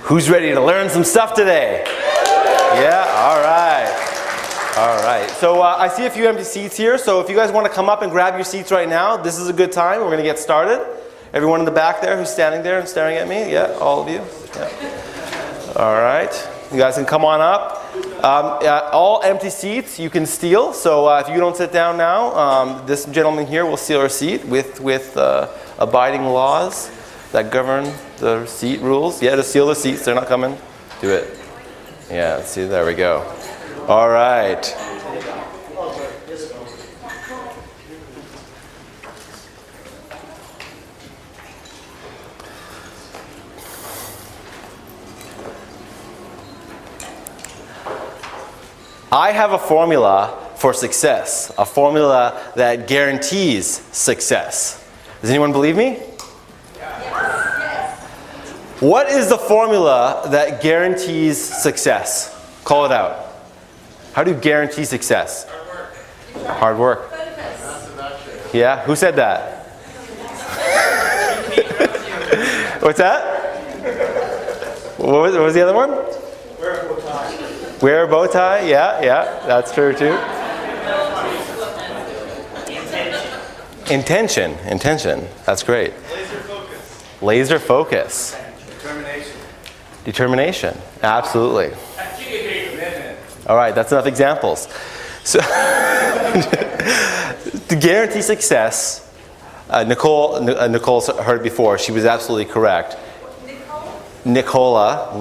Who's ready to learn some stuff today? Yeah, all right. All right, so I see a few empty seats here, so if you guys want to come up and grab your seats right now, this is a good time. We're going to get started. Everyone in the back there who's standing there and staring at me? Yeah, all of you? Yeah. All right, you guys can come on up. All empty seats you can steal, so if you don't sit down now, this gentleman here will steal our seat with abiding laws that govern the seat rules. Yeah, to steal the seats, they're not coming. Do it. Yeah, see, there we go. All right. I have a formula for success, a formula that guarantees success. Does anyone believe me? Yes. What is the formula that guarantees success? Call it out. How do you guarantee success? Hard work. Hard work. Yeah? Who said that? What's that? What was the other one? Wear a bow tie. Wear a bow tie? Yeah, that's true too. Intention. That's great. Laser focus. Determination. Absolutely. All right, that's enough examples. So, to guarantee success, Nicole's heard before. She was absolutely correct. Nicola.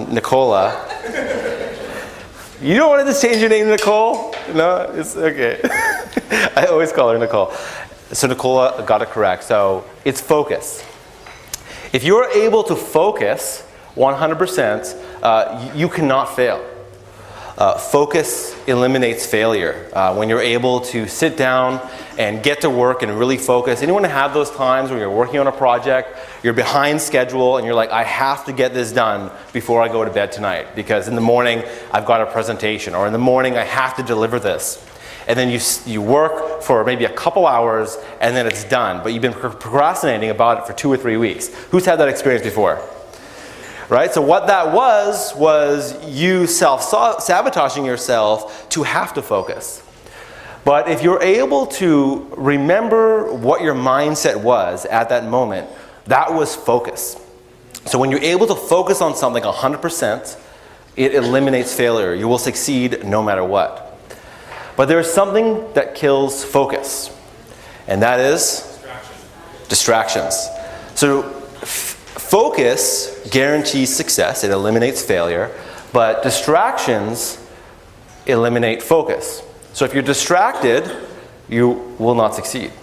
You don't want to just change your name to Nicole? No, it's okay. I always call her Nicole. So Nicola got it correct. So it's focus. If you're able to focus 100%, you cannot fail. Focus eliminates failure. When you're able to sit down and get to work and really focus. Anyone have those times when you're working on a project, you're behind schedule, and you're like, I have to get this done before I go to bed tonight because in the morning I've got a presentation, or in the morning I have to deliver this. And then you work for maybe a couple hours and then it's done, but you've been procrastinating about it for 2 or 3 weeks. Who's had that experience before? Right? So what that was you self-sabotaging yourself to have to focus. But if you're able to remember what your mindset was at that moment, that was focus. So when you're able to focus on something 100%, it eliminates failure. You will succeed no matter what. But there is something that kills focus, and that is distractions. So focus guarantees success, it eliminates failure, but distractions eliminate focus. So if you're distracted, you will not succeed.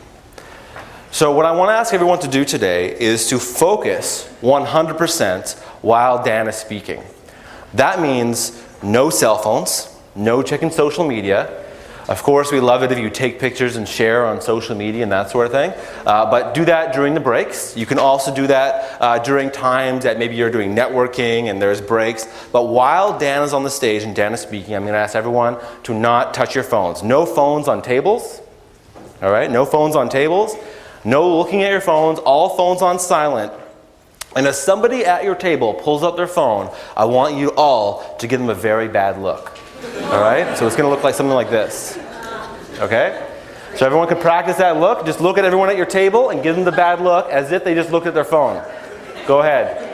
So what I want to ask everyone to do today is to focus 100% while Dan is speaking. That means no cell phones, no checking social media. Of course, we love it if you take pictures and share on social media and that sort of thing. But do that during the breaks. You can also do that during times that maybe you're doing networking and there's breaks. But while Dan is on the stage and Dan is speaking, I'm going to ask everyone to not touch your phones. No phones on tables. All right? No phones on tables. No looking at your phones. All phones on silent. And if somebody at your table pulls up their phone, I want you all to give them a very bad look. All right? So it's going to look like something like this. Okay? So everyone can practice that look. Just look at everyone at your table and give them the bad look as if they just looked at their phone. Go ahead.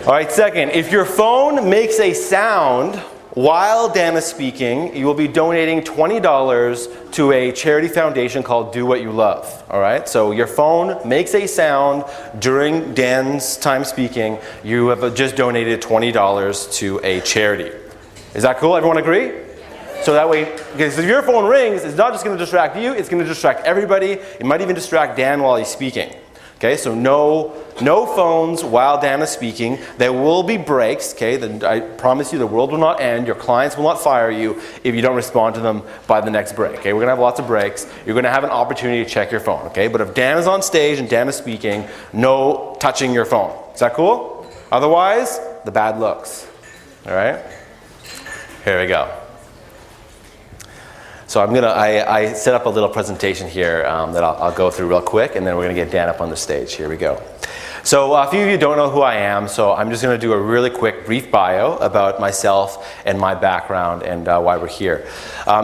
All right, second, if your phone makes a sound while Dan is speaking, you will be donating $20 to a charity foundation called Do What You Love. All right? So your phone makes a sound during Dan's time speaking. You have just donated $20 to a charity. Is that cool? Everyone agree? So that way, because if your phone rings, it's not just going to distract you, it's going to distract everybody. It might even distract Dan while he's speaking. Okay, so no phones while Dan is speaking. There will be breaks, okay? I promise you the world will not end. Your clients will not fire you if you don't respond to them by the next break, okay? We're going to have lots of breaks. You're going to have an opportunity to check your phone, okay? But if Dan is on stage and Dan is speaking, no touching your phone. Is that cool? Otherwise, the bad looks, all right? Here we go. So I set up a little presentation here that I'll go through real quick, and then we're going to get Dan up on the stage. Here we go. So a few of you don't know who I am, so I'm just going to do a really quick brief bio about myself and my background and why we're here.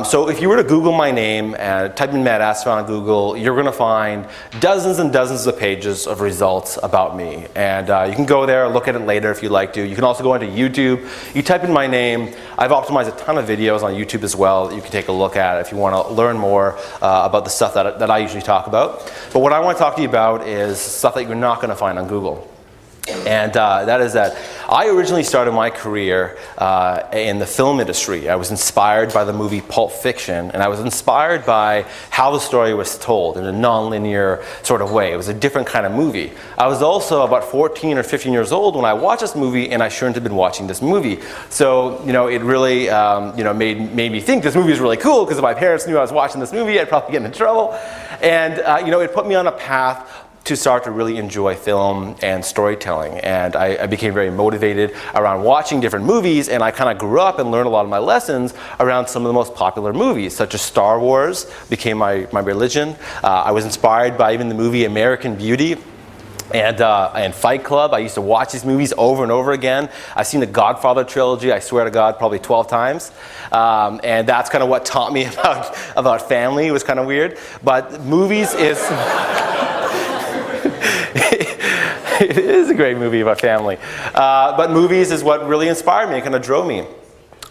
So if you were to Google my name and type in Matt Asfeld on Google, you're going to find dozens and dozens of pages of results about me. And you can go there, look at it later if you'd like to. You can also go into YouTube. You type in my name. I've optimized a ton of videos on YouTube as well that you can take a look at if you want to learn more about the stuff that I usually talk about. But what I want to talk to you about is stuff that you're not going to find on Google. And that is that I originally started my career in the film industry. I was inspired by the movie Pulp Fiction, and I was inspired by how the story was told in a non-linear sort of way. It was a different kind of movie. I was also about 14 or 15 years old when I watched this movie, and I shouldn't have been watching this movie. So, it really, made me think this movie is really cool, because if my parents knew I was watching this movie, I'd probably get in trouble. And, it put me on a path to start to really enjoy film and storytelling. And I became very motivated around watching different movies, and I kind of grew up and learned a lot of my lessons around some of the most popular movies, such as Star Wars became my religion. I was inspired by even the movie American Beauty and Fight Club. I used to watch these movies over and over again. I've seen the Godfather trilogy, I swear to God, probably 12 times. And that's kind of what taught me about family. It was kind of weird. But movies is... It is a great movie about family. But movies is what really inspired me and kind of drove me.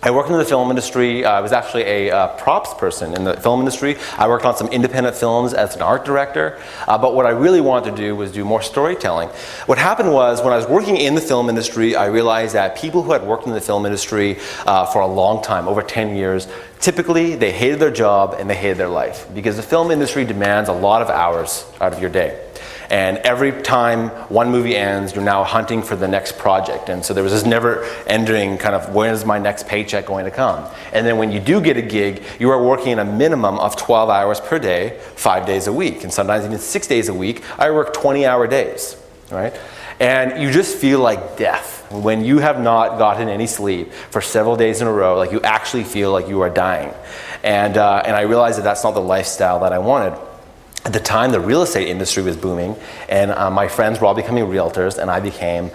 I worked in the film industry. I was actually a props person in the film industry. I worked on some independent films as an art director. But what I really wanted to do was do more storytelling. What happened was, when I was working in the film industry, I realized that people who had worked in the film industry for a long time, over 10 years, typically they hated their job and they hated their life, because the film industry demands a lot of hours out of your day. And every time one movie ends, you're now hunting for the next project. And so there was this never-ending kind of, when is my next paycheck going to come? And then when you do get a gig, you are working a minimum of 12 hours per day, 5 days a week. And sometimes even 6 days a week. I work 20-hour days, right? And you just feel like death. When you have not gotten any sleep for several days in a row, like you actually feel like you are dying. And I realized that that's not the lifestyle that I wanted. At the time, the real estate industry was booming, and my friends were all becoming realtors, and I became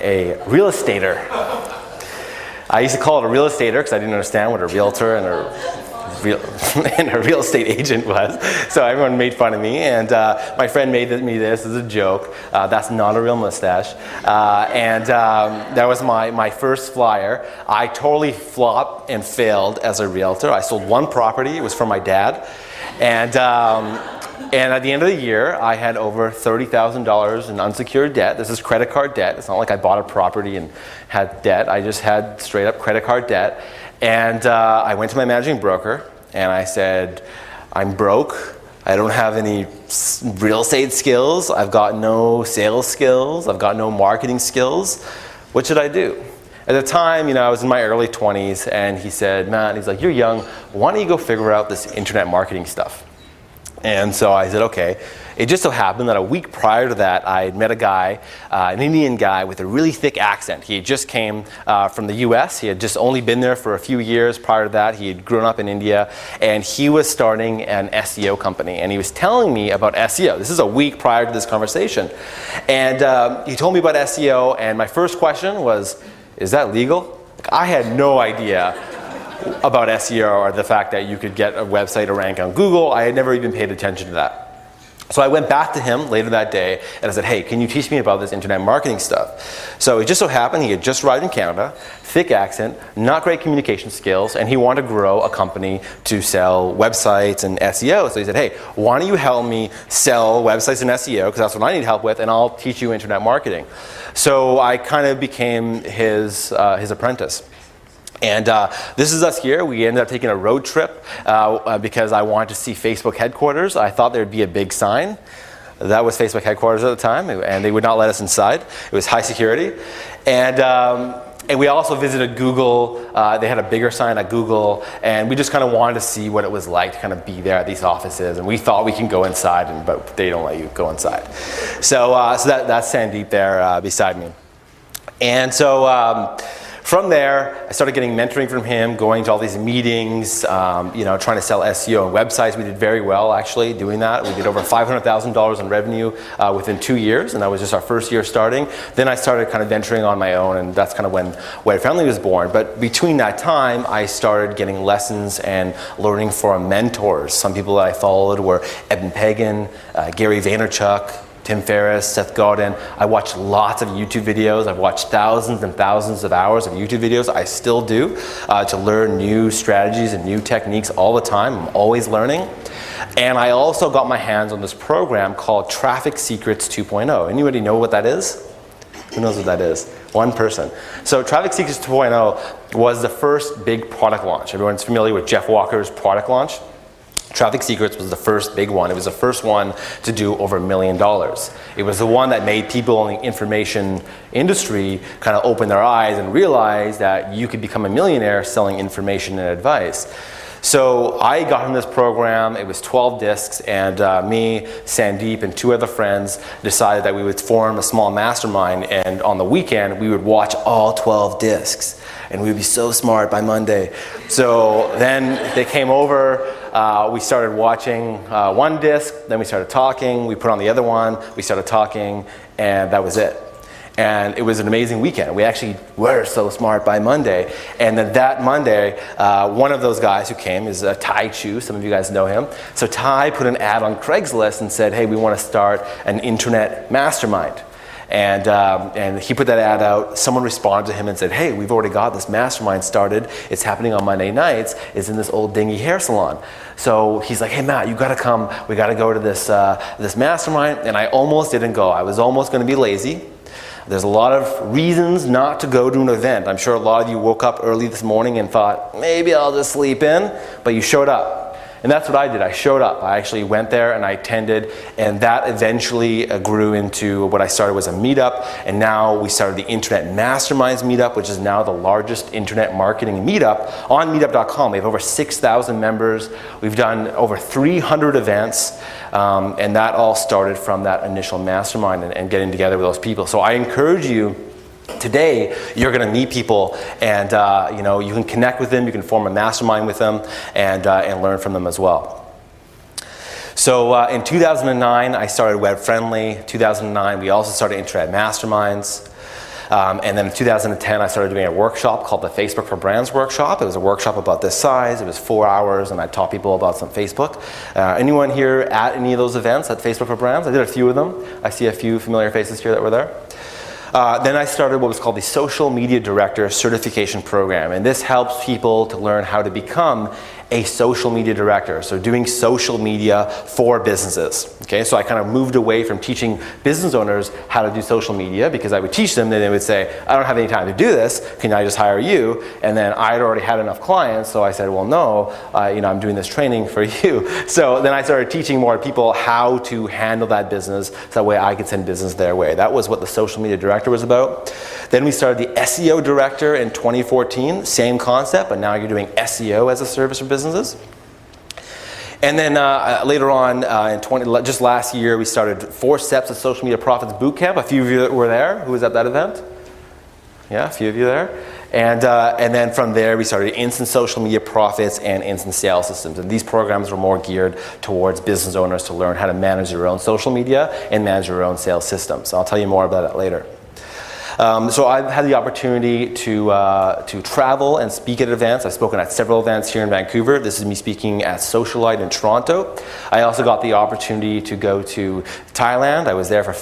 a real estater. I used to call it a real estater because I didn't understand what a realtor and a real estate agent was. So everyone made fun of me, and my friend made me this as a joke. That's not a real mustache. That was my first flyer. I totally flopped and failed as a realtor. I sold one property. It was for my dad. And at the end of the year, I had over $30,000 in unsecured debt. This is credit card debt. It's not like I bought a property and had debt. I just had straight up credit card debt. And I went to my managing broker and I said, I'm broke. I don't have any real estate skills. I've got no sales skills. I've got no marketing skills. What should I do? At the time, I was in my early 20s, and he said, Matt, he's like, you're young. Why don't you go figure out this internet marketing stuff? And so I said, okay. It just so happened that a week prior to that, I had met a guy, an Indian guy with a really thick accent. He had just came from the US. He had just only been there for a few years. Prior to that, he had grown up in India, and he was starting an SEO company. And he was telling me about SEO. This is a week prior to this conversation. And he told me about SEO, and my first question was, is that legal? I had no idea about SEO or the fact that you could get a website to rank on Google. I had never even paid attention to that. So I went back to him later that day and I said, hey, can you teach me about this internet marketing stuff? So it just so happened he had just arrived in Canada, thick accent, not great communication skills, and he wanted to grow a company to sell websites and SEO. So he said, hey, why don't you help me sell websites and SEO, because that's what I need help with, and I'll teach you internet marketing. So I kind of became his apprentice. And this is us here. We ended up taking a road trip because I wanted to see Facebook headquarters. I thought there'd be a big sign. That was Facebook headquarters at the time, and they would not let us inside. It was high security. And we also visited Google. They had a bigger sign at Google, and we just kind of wanted to see what it was like to kind of be there at these offices. And we thought we can go inside, but they don't let you go inside. So that's Sandeep there beside me. And so From there, I started getting mentoring from him, going to all these meetings, trying to sell SEO and websites. We did very well, actually, doing that. We did over $500,000 in revenue within 2 years, and that was just our first year starting. Then I started kind of venturing on my own, and that's kind of when Web Friendly was born. But between that time, I started getting lessons and learning from mentors. Some people that I followed were Eben Pagan, Gary Vaynerchuk, Tim Ferriss, Seth Godin. I watched lots of YouTube videos. I've watched thousands and thousands of hours of YouTube videos. I still do to learn new strategies and new techniques all the time. I'm always learning. And I also got my hands on this program called Traffic Secrets 2.0. Anybody know what that is? Who knows what that is? One person. So Traffic Secrets 2.0 was the first big product launch. Everyone's familiar with Jeff Walker's product launch. Traffic Secrets was the first big one. It was the first one to do over $1 million. It was the one that made people in the information industry kind of open their eyes and realize that you could become a millionaire selling information and advice. So I got in this program. It was 12 discs, and me, Sandeep, and 2 other friends decided that we would form a small mastermind, and on the weekend we would watch all 12 discs, and we would be so smart by Monday. So then they came over, we started watching one disc, then we started talking, we put on the other one, we started talking, and that was it. And it was an amazing weekend. We actually were so smart by Monday. And then that Monday, one of those guys who came is Ty Chu. Some of you guys know him. So Ty put an ad on Craigslist and said, hey, we want to start an internet mastermind. And he put that ad out. Someone responded to him and said, hey, we've already got this mastermind started. It's happening on Monday nights. It's in this old dingy hair salon. So he's like, hey, Matt, you got to come. We got to go to this mastermind. And I almost didn't go. I was almost going to be lazy. There's a lot of reasons not to go to an event. I'm sure a lot of you woke up early this morning and thought, maybe I'll just sleep in, but you showed up. And that's what I did. I showed up. I actually went there and I attended, and that eventually grew into what I started was a meetup, and now we started the Internet Masterminds meetup, which is now the largest internet marketing meetup on meetup.com. We have over 6,000 members. We've done over 300 events, and that all started from that initial mastermind and getting together with those people. So I encourage you, today you're going to meet people, and you can connect with them, you can form a mastermind with them, and learn from them as well. So in 2009 I started Web Friendly. 2009 we also started Internet Masterminds. And then in 2010 I started doing a workshop called the Facebook for Brands workshop. It was a workshop about this size. It was 4 hours, and I taught people about some Facebook. Anyone here at any of those events at Facebook for Brands? I did a few of them. I see a few familiar faces here that were there. Then I started what was called the Social Media Director Certification Program, and this helps people to learn how to become a social media director, so doing social media for businesses. Okay, so I kind of moved away from teaching business owners how to do social media, because I would teach them, then they would say, I don't have any time to do this, can I just hire you? And then I had already had enough clients, so I said, well, no, I'm doing this training for you. So then I started teaching more people how to handle that business, so that way I could send business their way. That was what the Social Media Director was about. Then we started the SEO Director in 2014, same concept, but now you're doing SEO as a service for businesses. And then later on, just last year, we started 4 Steps of Social Media Profits Bootcamp. A few of you were there. Who was at that event? Yeah, a few of you there. And then from there, we started Instant Social Media Profits and Instant Sales Systems. And these programs were more geared towards business owners to learn how to manage their own social media and manage their own sales systems. So I'll tell you more about that later. So I've had the opportunity to travel and speak at events. I've spoken at several events here in Vancouver. This is me speaking at Socialite in Toronto. I also got the opportunity to go to Thailand. I was there for